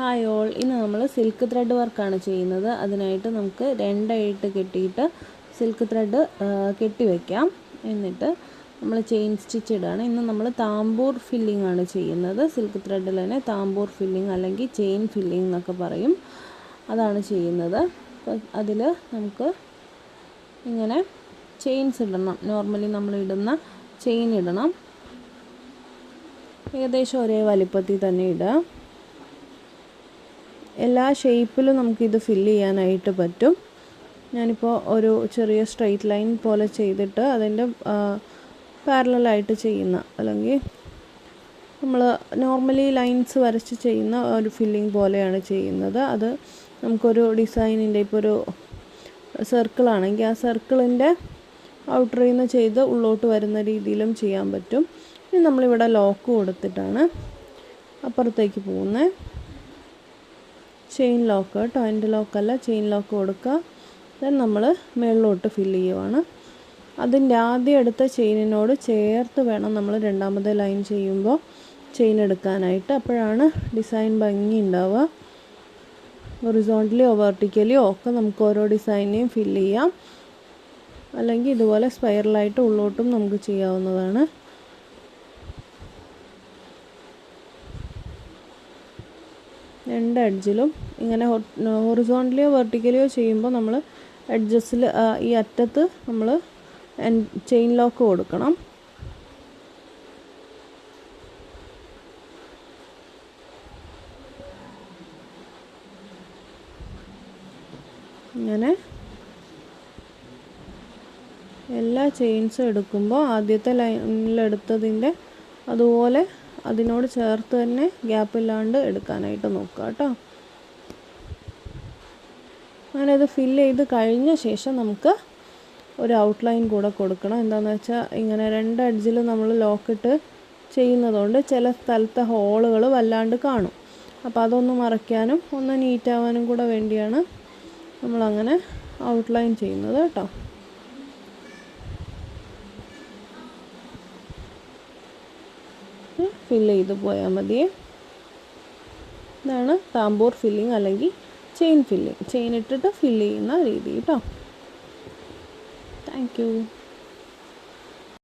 Hi all, ഇന്ന് നമ്മൾ silk thread വർക്കാണ് ചെയ്യുന്നത്. അതിനായിട്ട് നമുക്ക് രണ്ടായിട്ട് കെട്ടിയിട്ട് സിൽക്ക് ത്രെഡ് കെട്ടി വയ്ക്കാം. എന്നിട്ട് നമ്മൾ ചെയിൻ സ്റ്റിച്ച് ഇടുകയാണ്. ഇന്ന് നമ്മൾ താമ്പൂർ ഫില്ലിംഗ് ആണ് ചെയ്യുന്നത്. സിൽക്ക് ത്രെഡിൽ തന്നെ താമ്പൂർ ഫില്ലിംഗ് അല്ലെങ്കിൽ ചെയിൻ ഫില്ലിംഗ് എന്നൊക്കെ പറയും. അതാണ് ചെയ്യുന്നത്. അതിൽ നമുക്ക് ഇങ്ങനെ ചെയിൻസ് ഇടണം. നോർമലി നമ്മൾ ഇടുന്ന ചെയിൻ ഇടണം. ഏകദേശം ഒരേ വലിപ്പത്തിൽ തന്നെ ഇടുക. എല്ലാ ഷേപ്പിലും നമുക്കിത് ഫില്ല് ചെയ്യാനായിട്ട് പറ്റും. ഞാനിപ്പോൾ ഒരു ചെറിയ സ്ട്രെയിറ്റ് ലൈൻ പോലെ ചെയ്തിട്ട് അതിൻ്റെ പാരലലായിട്ട് ചെയ്യുന്ന, അല്ലെങ്കിൽ നമ്മൾ നോർമലി ലൈൻസ് വരച്ച് ചെയ്യുന്ന ഒരു ഫില്ലിംഗ് പോലെയാണ് ചെയ്യുന്നത്. അത് നമുക്കൊരു ഡിസൈനിൻ്റെ ഇപ്പോൾ ഒരു സർക്കിളാണെങ്കിൽ ആ സർക്കിളിൻ്റെ ഔട്ടറിൽ നിന്ന് ചെയ്ത് ഉള്ളോട്ട് വരുന്ന രീതിയിലും ചെയ്യാൻ പറ്റും. ഇനി നമ്മളിവിടെ ലോക്ക് കൊടുത്തിട്ടാണ് അപ്പുറത്തേക്ക് പോകുന്നത്. ചെയിൻ ലോക്ക് കേട്ടോ, എൻ്റെ ലോക്കല്ല, ചെയിൻ ലോക്ക് കൊടുക്കുക. ദെൻ നമ്മൾ മുകളിലോട്ട് ഫില്ല് ചെയ്യുവാണ്. അതിൻ്റെ ആദ്യം എടുത്ത ചെയിനിനോട് ചേർത്ത് വേണം നമ്മൾ രണ്ടാമത്തെ ലൈൻ ചെയ്യുമ്പോൾ ചെയിൻ എടുക്കാനായിട്ട്. അപ്പോഴാണ് ഡിസൈൻ ഭംഗി ഉണ്ടാവുക. ഹൊറിസോണ്ടലിയോ വെർട്ടിക്കലിയോ ഒക്കെ നമുക്ക് ഓരോ ഡിസൈനെയും ഫില്ല് ചെയ്യാം. അല്ലെങ്കിൽ ഇതുപോലെ സ്പൈറലായിട്ട് ഉള്ളോട്ടും നമുക്ക് ചെയ്യാവുന്നതാണ്. രണ്ട് എഡ്ജിലും ഇങ്ങനെ ഹൊറിസോണ്ടലിയോ വെർട്ടിക്കലിയോ ചെയ്യുമ്പോൾ നമ്മൾ എഡ്ജസിൽ ഈ അറ്റത്ത് നമ്മൾ ചെയിൻ ലോക്ക് കൊടുക്കണം. ഇങ്ങനെ എല്ലാ ചെയിൻസും എടുക്കുമ്പോൾ ആദ്യത്തെ ലൈനിലെടുത്തതിൻ്റെ അതുപോലെ അതിനോട് ചേർത്ത് തന്നെ ഗ്യാപ്പില്ലാണ്ട് എടുക്കാനായിട്ട് നോക്കുക കേട്ടോ. അങ്ങനെ ഇത് ഫില്ല് ചെയ്ത് കഴിഞ്ഞ ശേഷം നമുക്ക് ഒരു ഔട്ട്ലൈൻ കൂടെ കൊടുക്കണം. എന്താണെന്ന് വെച്ചാൽ ഇങ്ങനെ രണ്ട് എഡ്ജിൽ നമ്മൾ ലോക്കിട്ട് ചെയ്യുന്നതുകൊണ്ട് ചില സ്ഥലത്തെ ഹോളുകൾ വല്ലാണ്ട് കാണും. അപ്പോൾ അതൊന്ന് മറയ്ക്കാനും ഒന്ന് നീറ്റാവാനും കൂടെ വേണ്ടിയാണ് നമ്മളങ്ങനെ ഔട്ട്ലൈൻ ചെയ്യുന്നത് കേട്ടോ. ഫില്ല് ചെയ്ത് പോയാൽ മതി. ഇതാണ് താമ്പൂർ ഫില്ലിംഗ് അല്ലെങ്കിൽ ചെയിൻ ഫില്ലിംഗ്. ചെയിൻ ഇട്ടിട്ട് ഫില്ല് ചെയ്യുന്ന രീതി കേട്ടോ. Thank you.